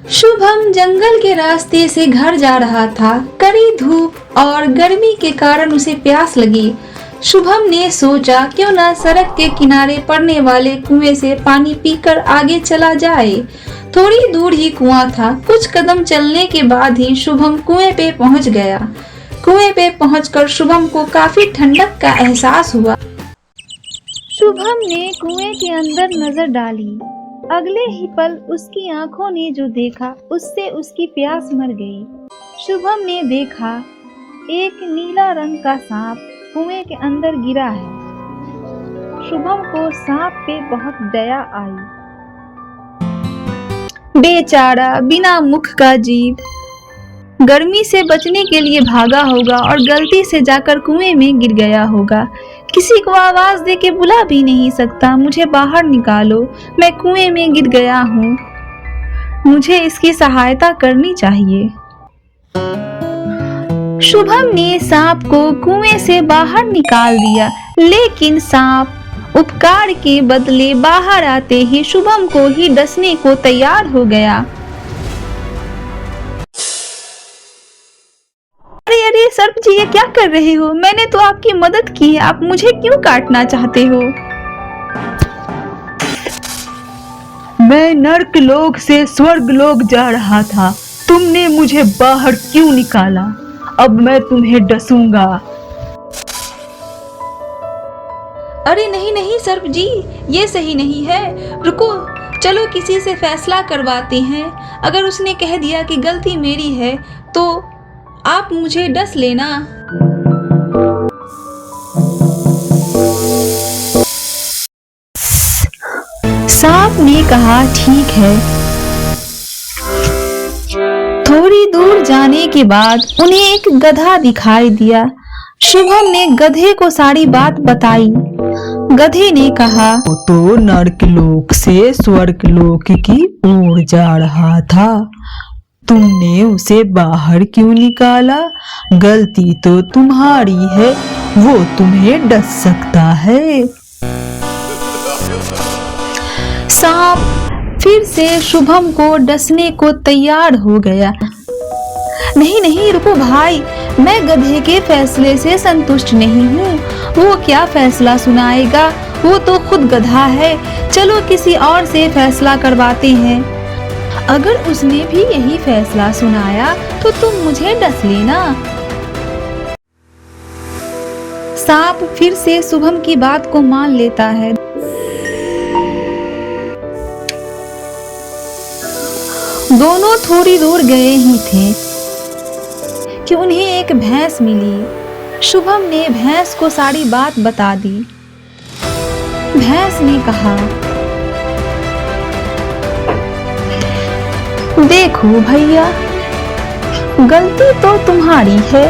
शुभम जंगल के रास्ते से घर जा रहा था। कड़ी धूप और गर्मी के कारण उसे प्यास लगी। शुभम ने सोचा क्यों न सड़क के किनारे पड़ने वाले कुएं से पानी पीकर आगे चला जाए। थोड़ी दूर ही कुआं था। कुछ कदम चलने के बाद ही शुभम कुएं पे पहुंच गया। कुएं पे पहुंचकर शुभम को काफी ठंडक का एहसास हुआ। शुभम ने कुएं के अंदर नजर डाली। अगले ही पल उसकी आंखों ने जो देखा उससे उसकी प्यास मर गई। शुभम ने देखा एक नीला रंग का सांप कुएं के अंदर गिरा है। शुभम को सांप पे बहुत दया आई। बेचारा बिना मुख का जीव गर्मी से बचने के लिए भागा होगा और गलती से जाकर कुएं में गिर गया होगा। किसी को आवाज दे के बुला भी नहीं सकता, मुझे बाहर निकालो, मैं कुएं में गिर गया हूँ, मुझे इसकी सहायता करनी चाहिए। शुभम ने सांप को कुएं से बाहर निकाल दिया, लेकिन सांप उपकार के बदले बाहर आते ही शुभम को ही डसने को तैयार हो गया। अरे सर्प जी, ये क्या कर रहे हो? मैंने तो आपकी मदद की है, आप मुझे क्यों काटना चाहते हो? मैं नर्क लोक से स्वर्ग लोक जा रहा था, तुमने मुझे बाहर क्यों निकाला? अब मैं तुम्हें डसूंगा। अरे नहीं नहीं सर्प जी, ये सही नहीं है, रुको, चलो किसी से फैसला करवाते हैं। अगर उसने कह दिया कि गलती मेरी है तो आप मुझे डस लेना। सांप ने कहा ठीक है। थोड़ी दूर जाने के बाद उन्हें एक गधा दिखाई दिया। शुभम ने गधे को सारी बात बताई। गधे ने कहा, वो तो नर्क लोक से स्वर्ग लोक की ओर जा रहा था, तुमने उसे बाहर क्यों निकाला? गलती तो तुम्हारी है, वो तुम्हें डस सकता है। सांप फिर से शुभम को डसने को तैयार हो गया। नहीं नहीं रुको भाई, मैं गधे के फैसले से संतुष्ट नहीं हूँ। वो क्या फैसला सुनाएगा, वो तो खुद गधा है। चलो किसी और से फैसला करवाते हैं। अगर उसने भी यही फैसला सुनाया तो तुम मुझे डस लेना। सांप फिर से शुभम की बात को मान लेता है। दोनों थोड़ी दूर गए ही थे कि उन्हें एक भैंस मिली। शुभम ने भैंस को सारी बात बता दी। भैंस ने कहा, देखो भैया, गलती तो तुम्हारी है,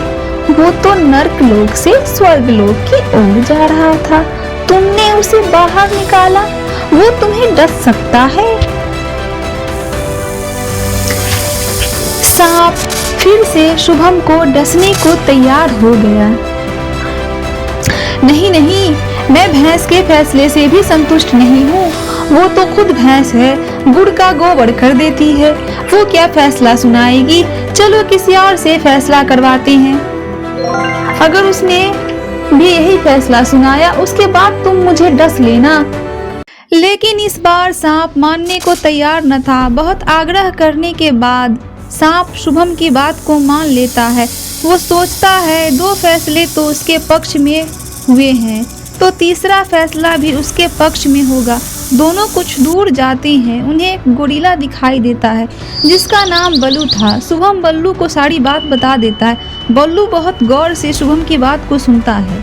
वो तो नर्क लोक से स्वर्ग लोक की ओर जा रहा था, तुमने उसे बाहर निकाला, वो तुम्हें डस सकता है। सांप फिर से शुभम को डसने को तैयार हो गया। नहीं नहीं, मैं भैंस के फैसले से भी संतुष्ट नहीं हूँ। वो तो खुद भैंस है, गुड़ का गोबर कर देती है, वो क्या फैसला सुनाएगी। चलो किसी और से फैसला करवाते हैं। अगर उसने भी यही फैसला सुनाया उसके बाद तुम मुझे डस लेना। लेकिन इस बार सांप मानने को तैयार न था। बहुत आग्रह करने के बाद सांप शुभम की बात को मान लेता है। वो सोचता है दो फैसले तो उसके पक्ष में हुए हैं, तो तीसरा फैसला भी उसके पक्ष में होगा। दोनों कुछ दूर जाते हैं। उन्हें एक गोरिल्ला दिखाई देता है जिसका नाम बल्लू था। शुभम बल्लू को सारी बात बता देता है। बल्लू बहुत गौर से शुभम की बात को सुनता है।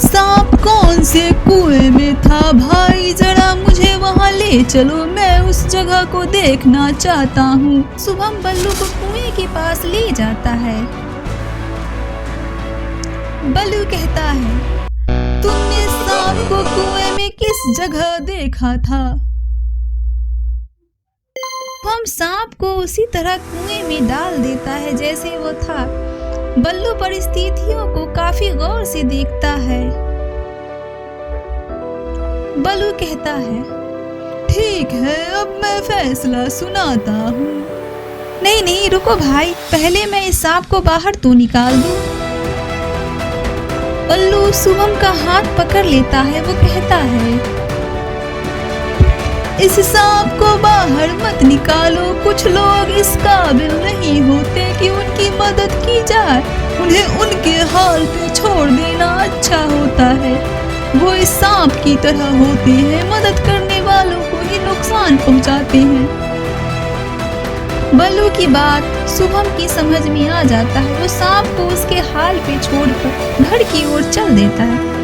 सांप कौन से कुएं में था भाई, जरा मुझे वहां ले चलो, मैं उस जगह को देखना चाहता हूँ। शुभम बल्लू को कुएं के पास ले जाता है। बल्लू कहता है, तुमने सांप को कुएं में किस जगह देखा था? हम सांप को उसी तरह कुएं में डाल देता है जैसे वो था। बल्लू परिस्थितियों को काफी गौर से देखता है। बल्लू कहता है, ठीक है, अब मैं फैसला सुनाता हूँ। नहीं नहीं रुको भाई, पहले मैं इस सांप को बाहर तो निकाल दूं। बल्लू शुभम का हाथ पकड़ लेता है। वो कहता है, इस सांप को बाहर मत निकालो, कुछ लोग इस काबिल नहीं होते कि उनकी मदद की जाए, उन्हें उनके हाल पे छोड़ देना अच्छा होता है। वो इस सांप की तरह होते हैं, मदद करने वालों को ही नुकसान पहुंचाते हैं। बल्लू की बात शुभम की समझ में आ जाता है। वो सांप को उसके हाल पे छोड़कर घर की ओर चल देता है।